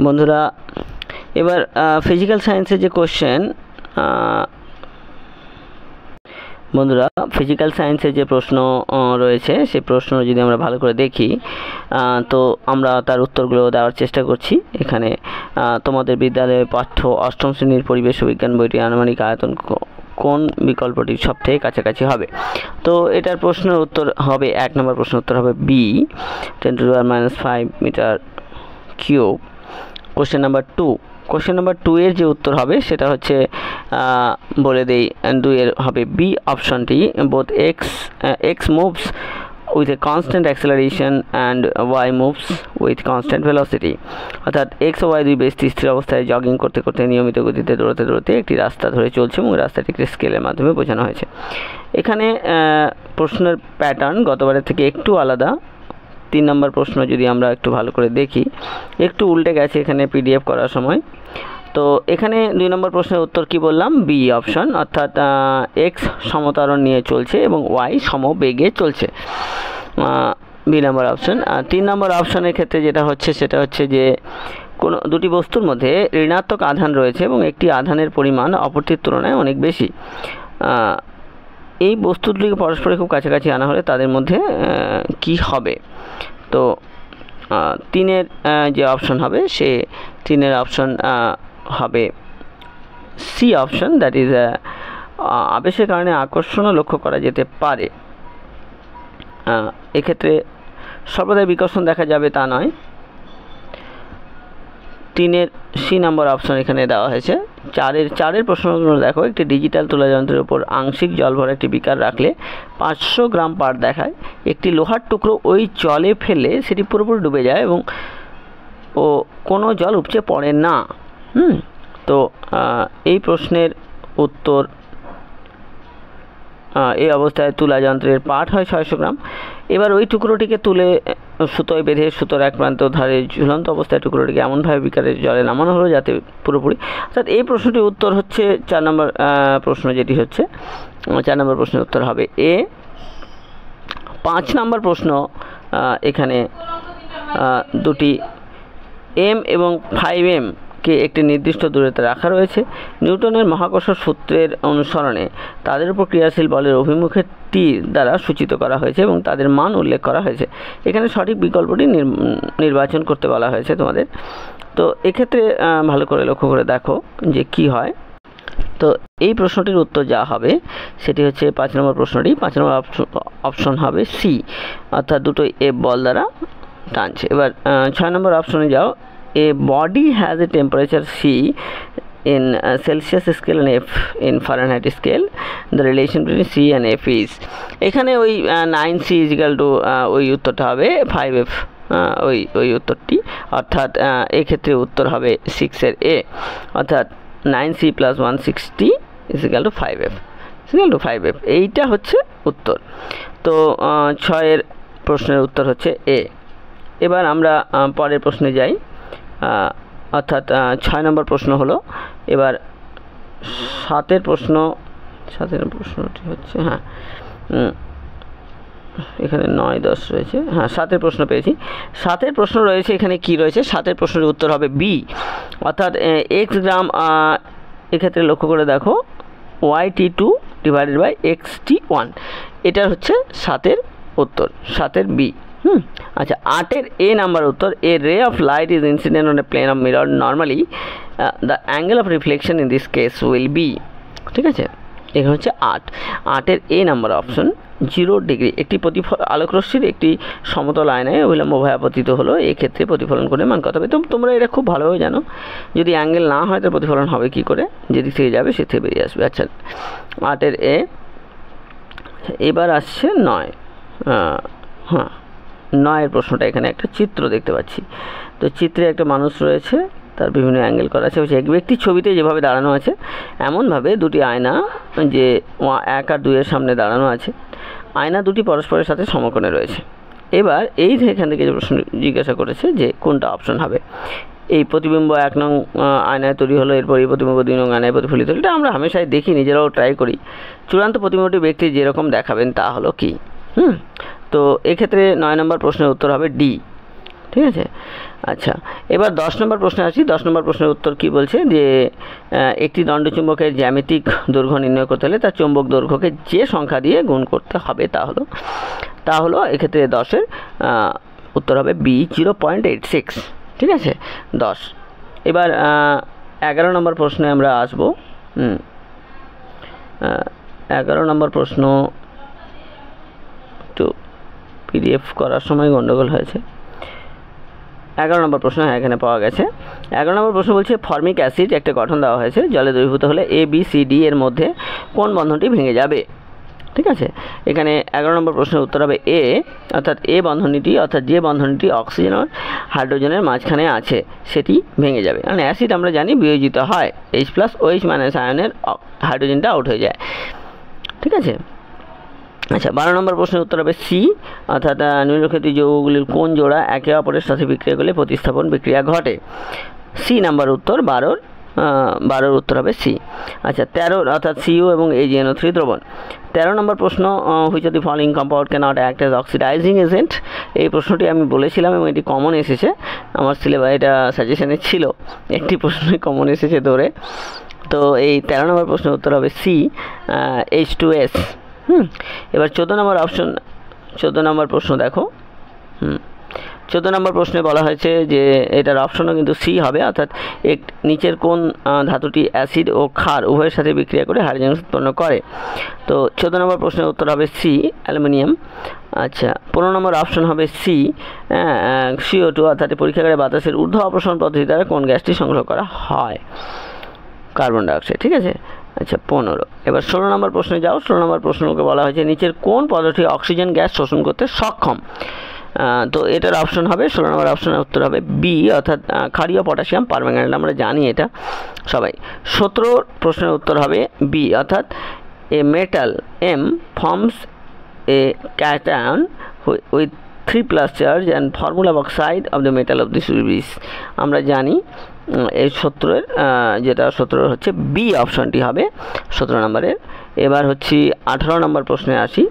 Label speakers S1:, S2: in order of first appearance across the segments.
S1: বন্ধুরা এবার ফিজিক্যাল সায়েন্সের যে কোশ্চেন, বন্ধুরা ফিজিক্যাল সায়েন্সের যে প্রশ্ন রয়েছে সেই প্রশ্ন যদি আমরা ভালো করে দেখি তো আমরা তার উত্তরগুলো দেওয়ার চেষ্টা করছি। এখানে তোমাদের বিদ্যালয়ে পাঠ্য অষ্টম শ্রেণীর পরিবেশ বিজ্ঞান বইটি আনুমানিক আয়তন কোন বিকল্পটি সবথেকে কাছাকাছি হবে। তো এটার প্রশ্নের উত্তর হবে, 1 নম্বর প্রশ্নের উত্তর হবে B, 10⁻⁵ metre cube. Question number 2, question number 2 এর যে উত্তর হবে সেটা হচ্ছে বলে দেই, 2 এর হবে বি অপশনটি, both X moves with a constant acceleration and Y moves with constant velocity. অর্থাৎ এক্স ও ওয়াই দুই ব্যক্তি স্থির অবস্থায় জগিং করতে করতে নিয়মিত গতিতে দৌড়াতে একটি রাস্তা ধরে চলছে এবং রাস্তাটি একটি স্কেলের মাধ্যমে বোঝানো হয়েছে। এখানে প্রশ্নের প্যাটার্ন গতবারের থেকে একটু আলাদা। 3 নম্বর প্রশ্ন যদি আমরা একটু ভালো করে দেখি, একটু উল্টে গেছে এখানে পিডিএফ করার সময়। তো এখানে 2 নম্বর প্রশ্নের উত্তর কি বললাম, বি অপশন, অর্থাৎ এক্স সমতারণ নিয়ে চলছে এবং ওয়াই সমবেগে চলছে, বি নম্বর অপশন। 3 নম্বর অপশনের ক্ষেত্রে যেটা হচ্ছে সেটা হচ্ছে যে কোনো দুটি বস্তুর মধ্যে ঋণাত্মক আধান রয়েছে এবং একটি আধানের পরিমাণ অপরটির তুলনায় অনেক বেশি। এই বস্তু দুটিকে পরস্পরের খুব কাছাকাছি আনা হলে তাদের মধ্যে কি হবে। তো 3-এর যে অপশন হবে সে 3-এর অপশন হবে সি অপশন, দ্যাট ইজ আবেশের কারণে আকর্ষণও লক্ষ্য করা যেতে পারে। এক্ষেত্রে সর্বদাই বিকর্ষণ দেখা যাবে তা নয়। 3-এর সি নম্বর অপশন এখানে দেওয়া হয়েছে। 4-এর প্রশ্নগুলো দেখো, একটি ডিজিটাল তুলা যন্ত্রের উপর আংশিক জল ভরা একটি বিকার রাখলে 500 গ্রাম পার দেখায়। একটি লোহার টুকরো ওই জলে ফেললে সেটি পুরোপুরি ডুবে যায় এবং কোনো জল উপচে পড়ে না। তো এই প্রশ্নের উত্তর, এই অবস্থায় তুলা যন্ত্রের পাঠ হয় 600 গ্রাম। এবার ওই টুকরোটিকে তুলে সুতোয় বেঁধে সুতোর এক প্রান্ত ধারে ঝুলন্ত অবস্থায় টুকরোটিকে এমনভাবে বিকারের জলে নামানো হলো যাতে পুরোপুরি, অর্থাৎ এই প্রশ্নটির উত্তর হচ্ছে 4 নম্বর প্রশ্ন, যেটি হচ্ছে 4 নম্বর প্রশ্নের উত্তর হবে এ। 5 নম্বর প্রশ্ন, এখানে দুটি এম এবং 5m কে একটি নির্দিষ্ট দূরত্বে রাখা রয়েছে। নিউটনের মহাকর্ষ সূত্রের অনুসরণে তাদের উপর ক্রিয়াশীল বলের অভিমুখের তীর দ্বারা সূচিত করা হয়েছে এবং তাদের মান উল্লেখ করা হয়েছে। এখানে সঠিক বিকল্পটি নির্বাচন করতে বলা হয়েছে তোমাদের। তো এক্ষেত্রে ভালো করে লক্ষ্য করে দেখো যে কি হয়। তো এই প্রশ্নটির উত্তর যা হবে সেটি হচ্ছে 5 নম্বর প্রশ্নটি। 5 নম্বর অপশন হবে সি, অর্থাৎ দুটো এফ বল দ্বারা টানছে। এবার 6 নম্বর অপশনে যাও, a body has a temperature C in Celsius scale and F in Fahrenheit scale. The relation between C and F is, এখানে ওই 9C = ওই উত্তরটা হবে 5F, ওই উত্তরটি, অর্থাৎ এক্ষেত্রে উত্তর হবে 6-এর এ, অর্থাৎ 9C + 160 = 5F, এইটা হচ্ছে উত্তর। তো 6-এর প্রশ্নের উত্তর হচ্ছে এ। এবার আমরা পরের প্রশ্নে যাই, অর্থাৎ 6 নম্বর প্রশ্ন হলো। এবার 7-এর প্রশ্নটি হচ্ছে, এখানে 9, 10 রয়েছে, 7-এর প্রশ্ন পেয়েছি। 7-এর প্রশ্ন রয়েছে, এখানে কি রয়েছে, 7-এর প্রশ্নের উত্তর হবে বি, অর্থাৎ x গ্রাম। এক্ষেত্রে লক্ষ্য করে দেখো, yt2 / xt1, এটা হচ্ছে 7-এর উত্তর, 7-এর বি। আচ্ছা, 8-এর এ নাম্বার উত্তর, a ray of light is incident on a plane of mirror normally the angle of reflection in this case will be. ঠিক আছে, এখানে হচ্ছে 8-এর এ নাম্বার অপশন, 0 ডিগ্রি। একটি আলোকরশ্মির একটি সমতল আয়নায় অবিলম্ব ভয়া পতিত হলো, এক্ষেত্রে প্রতিফলন করে মান কত হবে। তো তোমরা এটা খুব ভালোভাবে জানো, যদি অ্যাঙ্গেল না হয় তো প্রতিফলন হবে কি করে, যেদিক থেকে যাবে সে থেকে বেরিয়ে আসবে। আচ্ছা, 8-এর এ। এবার আসছে 9। 9-এর প্রশ্নটা, এখানে একটা চিত্র দেখতে পাচ্ছি। তো চিত্রে একটা মানুষ রয়েছে, তার বিভিন্ন অ্যাঙ্গেল করা আছে। এক ব্যক্তি ছবিতে যেভাবে দাঁড়ানো আছে এমনভাবে দুটি আয়না, যে 1 আর 2-এর সামনে দাঁড়ানো আছে, আয়না দুটি পরস্পরের সাথে সমকোণে রয়েছে। এবার এখান থেকে যে প্রশ্ন জিজ্ঞাসা করেছে যে কোনটা অপশন হবে। এই প্রতিবিম্ব 1 নং আয়নায় তৈরি হলো, এরপর এই প্রতিবিম্ব 2 নং আয়নায় প্রতিফলিত হলো। এটা আমরা হামেশাই দেখি, নিজেরাও ট্রাই করি। চূড়ান্ত প্রতিবিম্বটি ব্যক্তি যেরকম দেখাবেন তা হলো কি। তো এক্ষেত্রে 9 নম্বর প্রশ্নের উত্তর হবে ডি। ঠিক আছে। আচ্ছা, এবার 10 নম্বর প্রশ্নে আসি। 10 নম্বর প্রশ্নের উত্তর কি বলছে যে একটি দণ্ডচুম্বকের জ্যামিতিক দৈর্ঘ্য নির্ণয় করতে হলে তার চৌম্বক দৈর্ঘ্যকে যে সংখ্যা দিয়ে গুণ করতে হবে তা হলো এক্ষেত্রে 10-এর উত্তর হবে বি 0.86। ঠিক আছে, 10। এবার 11 নম্বর প্রশ্নে আমরা আসবো। 11 নম্বর প্রশ্ন একটু পিডিএফ করার সময় গণ্ডগোল হয়েছে। 11 নম্বর প্রশ্ন এখানে পাওয়া গেছে। 11 নম্বর প্রশ্ন বলছে ফর্মিক অ্যাসিড একটা গঠন দেওয়া হয়েছে, জলে দ্রবীভূত হলে ABCD এর মধ্যে কোন বন্ধনটি ভেঙে যাবে। ঠিক আছে, এখানে 11 নম্বর প্রশ্নের উত্তর হবে এ, অর্থাৎ এ বন্ধনীটি, অর্থাৎ যে বন্ধনীটি অক্সিজেন ও হাইড্রোজেনের মাঝখানে আছে সেটি ভেঙে যাবে। কারণ অ্যাসিড আমরা জানি বিয়োজিত হয়, H+OH- আয়নের হাইড্রোজেনটা আউট হয়ে যায়। ঠিক আছে। আচ্ছা, 12 নম্বর প্রশ্নের উত্তর হবে সি, অর্থাৎ নিম্নলিখিত যৌগগুলির কোন জোড়া একে অপরের সাথে বিক্রিয়া করলে প্রতিস্থাপন বিক্রিয়া ঘটে। সি নাম্বার উত্তর 12 উত্তর হবে সি। আচ্ছা, 13 অর্থাৎ সিইউ এবং AgNO3 দ্রবণ। 13 নম্বর প্রশ্ন which of the following compound cannot act as oxidising agent. এই প্রশ্নটি আমি বলেছিলাম এবং এটি কমন এসেছে আমার সিলেবাস, এটা সাজেশনে ছিল, একটি প্রশ্নই কমন এসেছে ধরে। তো এই 13 নম্বর প্রশ্নের উত্তর হবে সি, H2S। এবার 14 নম্বর প্রশ্ন দেখো। 14 নম্বর প্রশ্নে বলা হয়েছে যে এটার অপশনও কিন্তু সি হবে, অর্থাৎ নিচের কোন ধাতুটি অ্যাসিড ও ক্ষার উভয়ের সাথে বিক্রিয়া করে হাইড্রোজেন উৎপন্ন করে। তো 14 নম্বর প্রশ্নের উত্তর হবে সি, অ্যালুমিনিয়াম। আচ্ছা, 15 নম্বর অপশন হবে সি, CO2, অর্থাৎ পরীক্ষাগারে বাতাসের ঊর্ধ্ব অপসারণ পদ্ধতি দ্বারা কোন গ্যাসটি সংগ্রহ করা হয়, কার্বন ডাইঅক্সাইড। ঠিক আছে। আচ্ছা, 15। এবার 16 নম্বর প্রশ্নে যাও। 16 নম্বর প্রশ্নকে বলা হয়েছে নিচের কোন পদার্থটি অক্সিজেন গ্যাস শোষণ করতে সক্ষম। তো এটার অপশন হবে 16 নম্বর অপশনের উত্তর হবে বি, অর্থাৎ ক্ষারীয় পটাশিয়াম পারম্যাঙ্গানেট, আমরা জানি এটা সবাই। 17 প্রশ্নের উত্তর হবে বি, অর্থাৎ a metal M forms a cation with 3+ charge and formula of oxide of the metal of this will. আমরা জানি এই 17 হচ্ছে বি অপশনটি হবে 17 নম্বরের। এবার হচ্ছে 18 নম্বর প্রশ্নে আসি।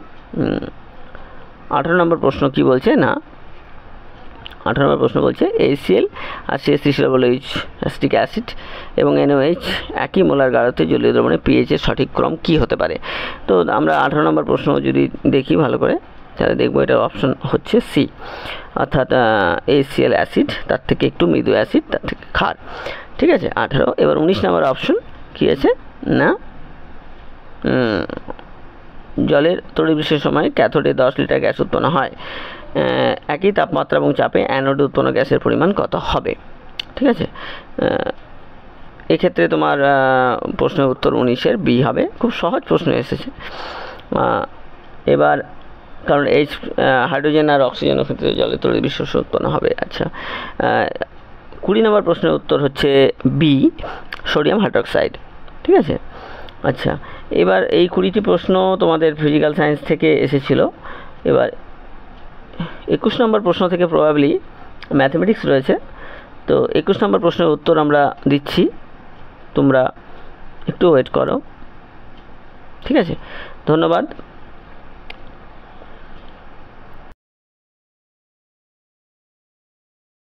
S1: 18 নম্বর প্রশ্ন কি বলছে না, 18 নম্বর প্রশ্ন বলছে HCl আর CH3COOH অ্যাসিটিক অ্যাসিড এবং NOH একই মোলার গাঢ়তে জলীয় দ্রবণে পিএইচের সঠিক ক্রম কি হতে পারে। তো আমরা 18 নম্বর প্রশ্ন যদি দেখি ভালো করে তাহলে দেখবো এটার অপশন হচ্ছে সি, অর্থাৎ HCl অ্যাসিড, তার থেকে একটু মৃদু অ্যাসিড, তার থেকে ক্ষার। ঠিক আছে, 18। এবার 19 নম্বর অপশন কী আছে না, জলের তড়িৎবিশের সময় ক্যাথোডে 10 লিটার গ্যাস উৎপন্ন হয়, একই তাপমাত্রা এবং চাপে অ্যানোডে উৎপন্ন গ্যাসের পরিমাণ কত হবে। ঠিক আছে, এক্ষেত্রে তোমার প্রশ্নের উত্তর 19-এর বি হবে। খুব সহজ প্রশ্ন এসেছে। এবার কারণ হাইড্রোজেন আর অক্সিজেনের ক্ষেত্রে জলের তড়িৎবিশেষ উৎপন্ন হবে। আচ্ছা, 20 নম্বর প্রশ্নের উত্তর হচ্ছে বি, সোডিয়াম হাইড্রোক্সাইড। ঠিক আছে। আচ্ছা, এবার এই 20টি প্রশ্ন তোমাদের ফিজিক্যাল সায়েন্স থেকে এসেছিল। এবার 21 নম্বর প্রশ্ন থেকে প্রবাবলি ম্যাথমেটিক্স রয়েছে। তো 21 নম্বর প্রশ্নের উত্তর আমরা দিচ্ছি, তোমরা একটু ওয়েট করো। ঠিক আছে, ধন্যবাদ।